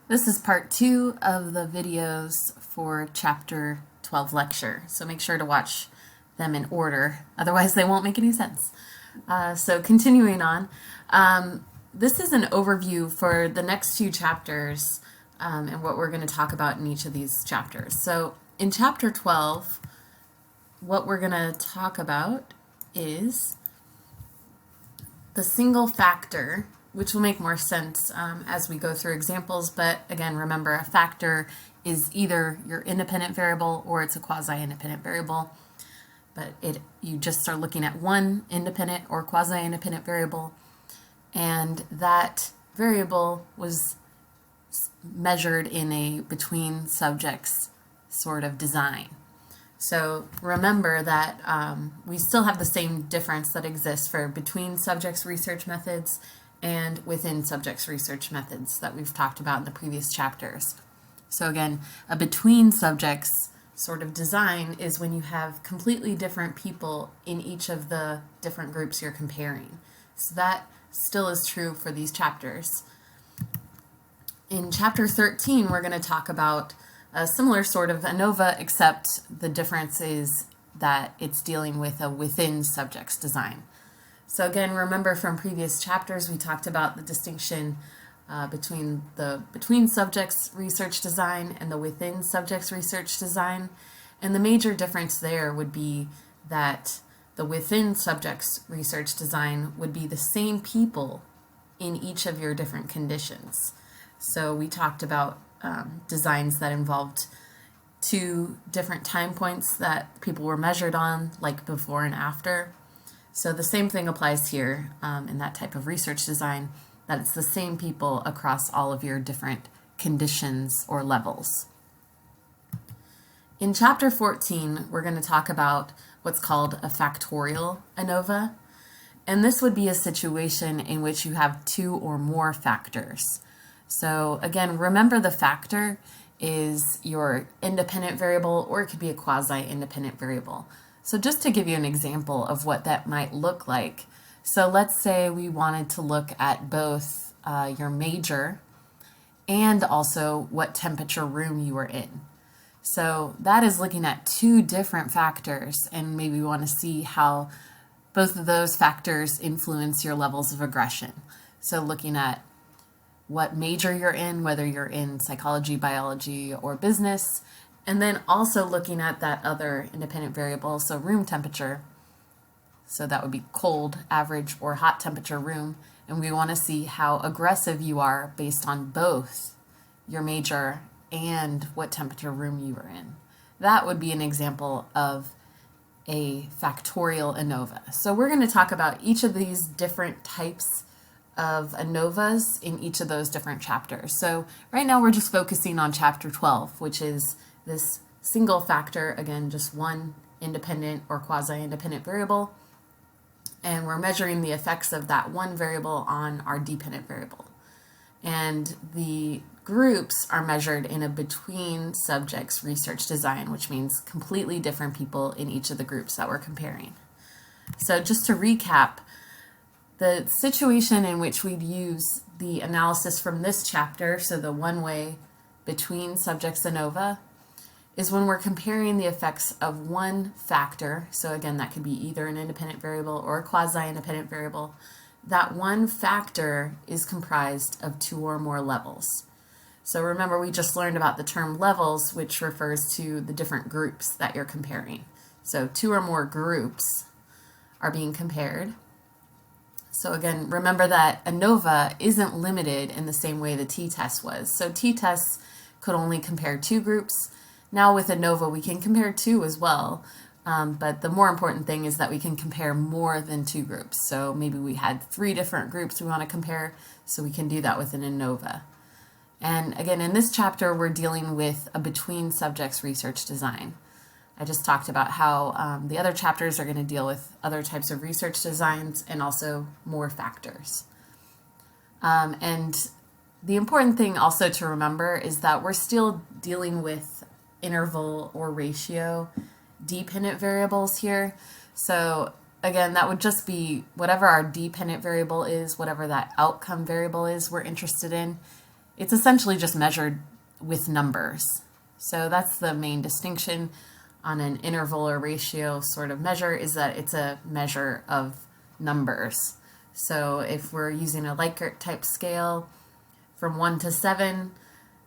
This is part 2 of the videos for chapter 12 lecture, so make sure to watch them in order, otherwise they won't make any sense. So continuing on, this is an overview for the next few chapters and what we're going to talk about in each of these chapters. So in chapter 12, what we're going to talk about is the single factor, which will make more sense as we go through examples, but again, remember a factor is either your independent variable or it's a quasi-independent variable, but you just are looking at one independent or quasi-independent variable, and that variable was measured in a between subjects sort of design. So remember that we still have the same difference that exists for between subjects research methods and within subjects research methods that we've talked about in the previous chapters. So again, a between subjects sort of design is when you have completely different people in each of the different groups you're comparing. So that still is true for these chapters. In chapter 13, we're going to talk about a similar sort of ANOVA, except the difference is that it's dealing with a within subjects design. So again, remember from previous chapters, we talked about the distinction between the between subjects research design and the within subjects research design. And the major difference there would be that the within subjects research design would be the same people in each of your different conditions. So we talked about designs that involved 2 different time points that people were measured on, like before and after. So the same thing applies here in that type of research design, that it's the same people across all of your different conditions or levels. In chapter 14, we're going to talk about what's called a factorial ANOVA, and this would be a situation in which you have 2 or more factors. So again, remember the factor is your independent variable, or it could be a quasi-independent variable. So just to give you an example of what that might look like, so let's say we wanted to look at both your major and also what temperature room you were in. So that is looking at 2 different factors, and maybe we want to see how both of those factors influence your levels of aggression. So looking at what major you're in, whether you're in psychology, biology, or business, and then also looking at that other independent variable, so room temperature. So that would be cold, average, or hot temperature room. And we want to see how aggressive you are based on both your major and what temperature room you were in. That would be an example of a factorial ANOVA. So we're going to talk about each of these different types of ANOVAs in each of those different chapters. So right now we're just focusing on chapter 12, which is this single factor, again, just one independent or quasi-independent variable, and we're measuring the effects of that one variable on our dependent variable. And the groups are measured in a between subjects research design, which means completely different people in each of the groups that we're comparing. So just to recap, the situation in which we'd use the analysis from this chapter, so the one-way between subjects ANOVA, is when we're comparing the effects of one factor. So again, that could be either an independent variable or a quasi-independent variable. That one factor is comprised of 2 or more levels. So remember, we just learned about the term levels, which refers to the different groups that you're comparing. So 2 or more groups are being compared. So again, remember that ANOVA isn't limited in the same way the t-test was. So t-tests could only compare 2 groups. Now with ANOVA, we can compare 2 as well, but the more important thing is that we can compare more than 2 groups. So maybe we had 3 different groups we want to compare, so we can do that with an ANOVA. And again, in this chapter, we're dealing with a between subjects research design. I just talked about how the other chapters are going to deal with other types of research designs and also more factors. And the important thing also to remember is that we're still dealing with interval or ratio dependent variables here. So again, that would just be whatever our dependent variable is, whatever that outcome variable is we're interested in. it's essentially just measured with numbers. So that's the main distinction on an interval or ratio sort of measure, is that it's a measure of numbers. So if we're using a Likert type scale from 1 to 7,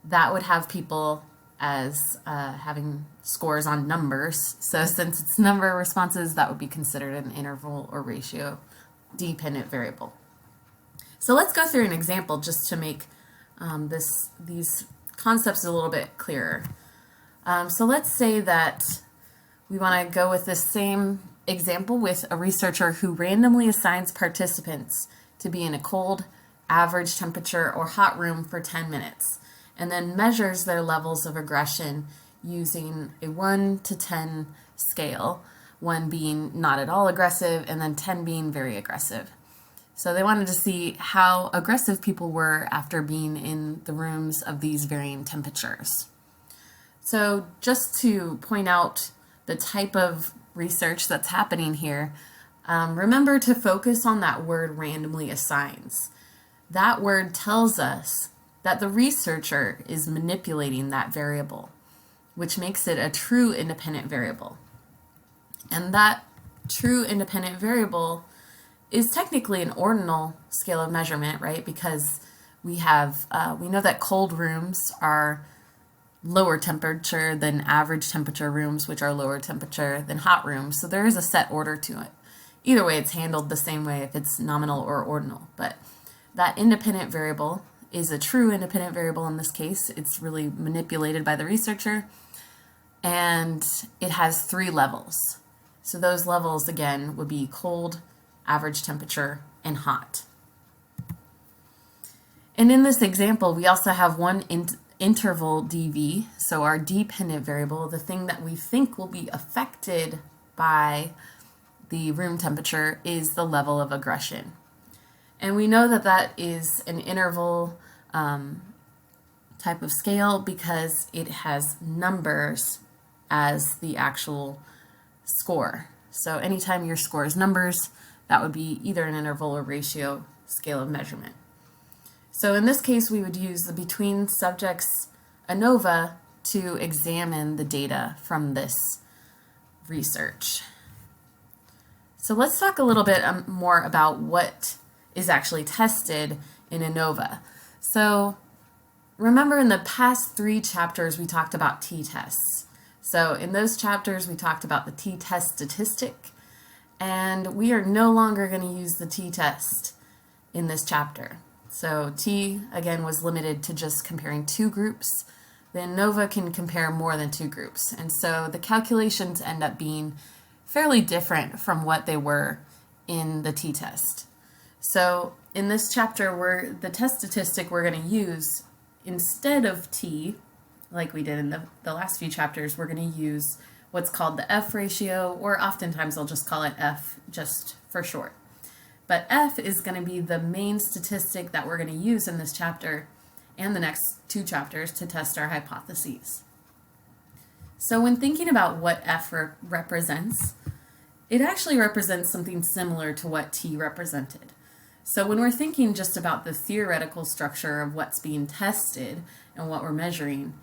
that would have people as having scores on numbers. So since it's number responses, that would be considered an interval or ratio dependent variable. So let's go through an example just to make these concepts a little bit clearer. So let's say that we want to go with this same example with a researcher who randomly assigns participants to be in a cold, average temperature, or hot room for 10 minutes, and then measures their levels of aggression using a 1 to 10 scale, 1 being not at all aggressive and then 10 being very aggressive. So they wanted to see how aggressive people were after being in the rooms of these varying temperatures. So just to point out the type of research that's happening here, remember to focus on that word randomly assigns. That word tells us that the researcher is manipulating that variable, which makes it a true independent variable. And that true independent variable is technically an ordinal scale of measurement, right? Because we know that cold rooms are lower temperature than average temperature rooms, which are lower temperature than hot rooms. So there is a set order to it. Either way, it's handled the same way if it's nominal or ordinal. But that independent variable is a true independent variable in this case. It's really manipulated by the researcher. And it has 3 levels. So those levels, again, would be cold, average temperature, and hot. And in this example, we also have one interval dV, so our dependent variable, the thing that we think will be affected by the room temperature, is the level of aggression. And we know that that is an interval type of scale because it has numbers as the actual score. So anytime your score is numbers, that would be either an interval or ratio scale of measurement. So in this case, we would use the between subjects ANOVA to examine the data from this research. So let's talk a little bit more about what is actually tested in ANOVA. So remember in the past 3 chapters, we talked about t-tests. So in those chapters, we talked about the t-test statistic, and we are no longer going to use the t-test in this chapter. So T, again, was limited to just comparing 2 groups. Then ANOVA can compare more than 2 groups. And so the calculations end up being fairly different from what they were in the t-test. So in this chapter, the test statistic we're going to use, instead of T, like we did in the last few chapters, we're going to use what's called the F ratio, or oftentimes I'll just call it F just for short. But F is going to be the main statistic that we're going to use in this chapter and the next 2 chapters to test our hypotheses. So when thinking about what F represents, it actually represents something similar to what T represented. So when we're thinking just about the theoretical structure of what's being tested and what we're measuring,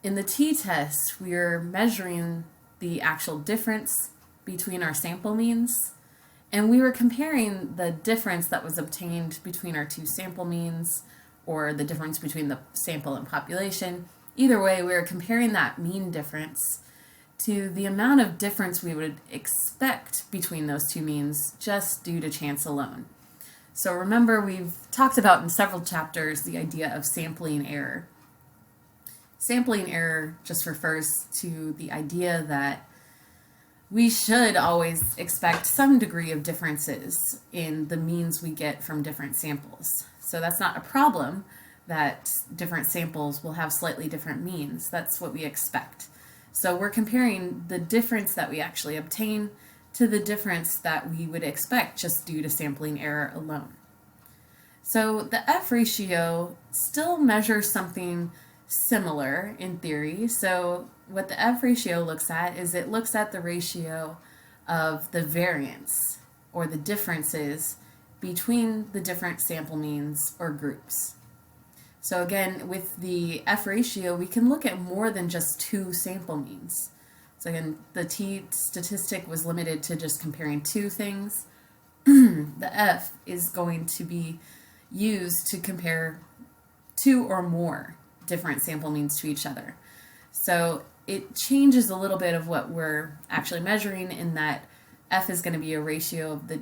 in the t-test, we're measuring the actual difference between our sample means, and we were comparing the difference that was obtained between our 2 sample means, or the difference between the sample and population. Either way, we were comparing that mean difference to the amount of difference we would expect between those 2 means just due to chance alone. So remember, we've talked about in several chapters the idea of sampling error. Sampling error just refers to the idea that we should always expect some degree of differences in the means we get from different samples. So that's not a problem that different samples will have slightly different means. That's what we expect. So we're comparing the difference that we actually obtain to the difference that we would expect just due to sampling error alone. So the F ratio still measures something similar in theory. So what the F ratio looks at is it looks at the ratio of the variance or the differences between the different sample means or groups. So again, with the F ratio, we can look at more than just two sample means. So again, the T statistic was limited to just comparing two things. The F is going to be used to compare two or more different sample means to each other. So it changes a little bit of what we're actually measuring in that F is going to be a ratio of the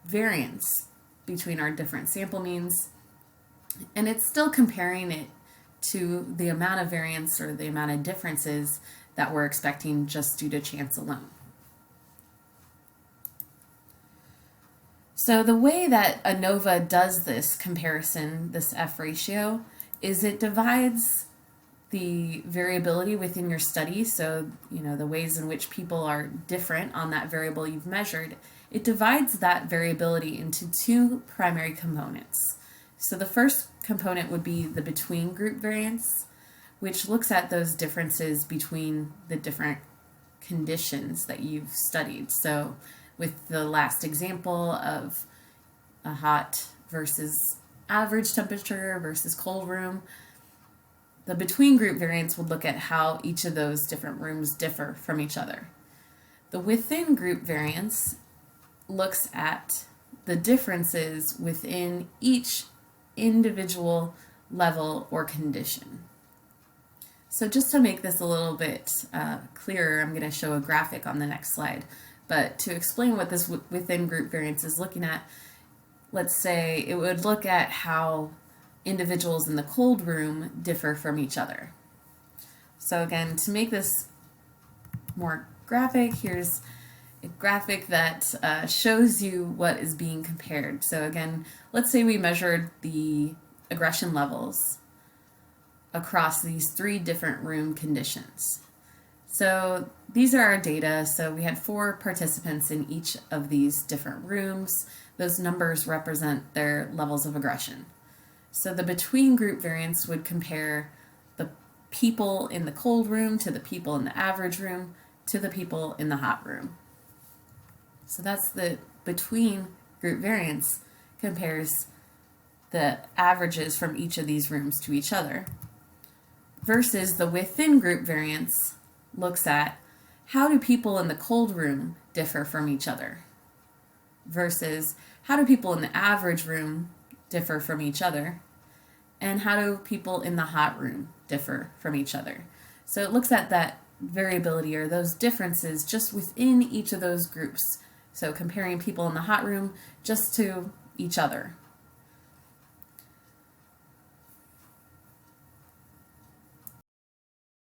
variance between our different sample means, and it's still comparing it to the amount of variance or the amount of differences that we're expecting just due to chance alone. So the way that ANOVA does this comparison, this F ratio, is it divides the variability within your study, so the ways in which people are different on that variable you've measured, it divides that variability into two primary components. So the first component would be the between group variance, which looks at those differences between the different conditions that you've studied. So with the last example of a hot versus average temperature versus cold room, the between group variance would look at how each of those different rooms differ from each other. The within group variance looks at the differences within each individual level or condition. So just to make this a little bit clearer, I'm going to show a graphic on the next slide. But to explain what this within group variance is looking at, let's say it would look at how individuals in the cold room differ from each other. So again, to make this more graphic, here's a graphic that shows you what is being compared. So again, let's say we measured the aggression levels across these three different room conditions. So these are our data. So we had 4 participants in each of these different rooms. Those numbers represent their levels of aggression. So the between group variance would compare the people in the cold room to the people in the average room to the people in the hot room. So that's the between group variance compares the averages from each of these rooms to each other, versus the within group variance looks at how do people in the cold room differ from each other versus how do people in the average room differ from each other, and how do people in the hot room differ from each other. So it looks at that variability or those differences just within each of those groups. So comparing people in the hot room just to each other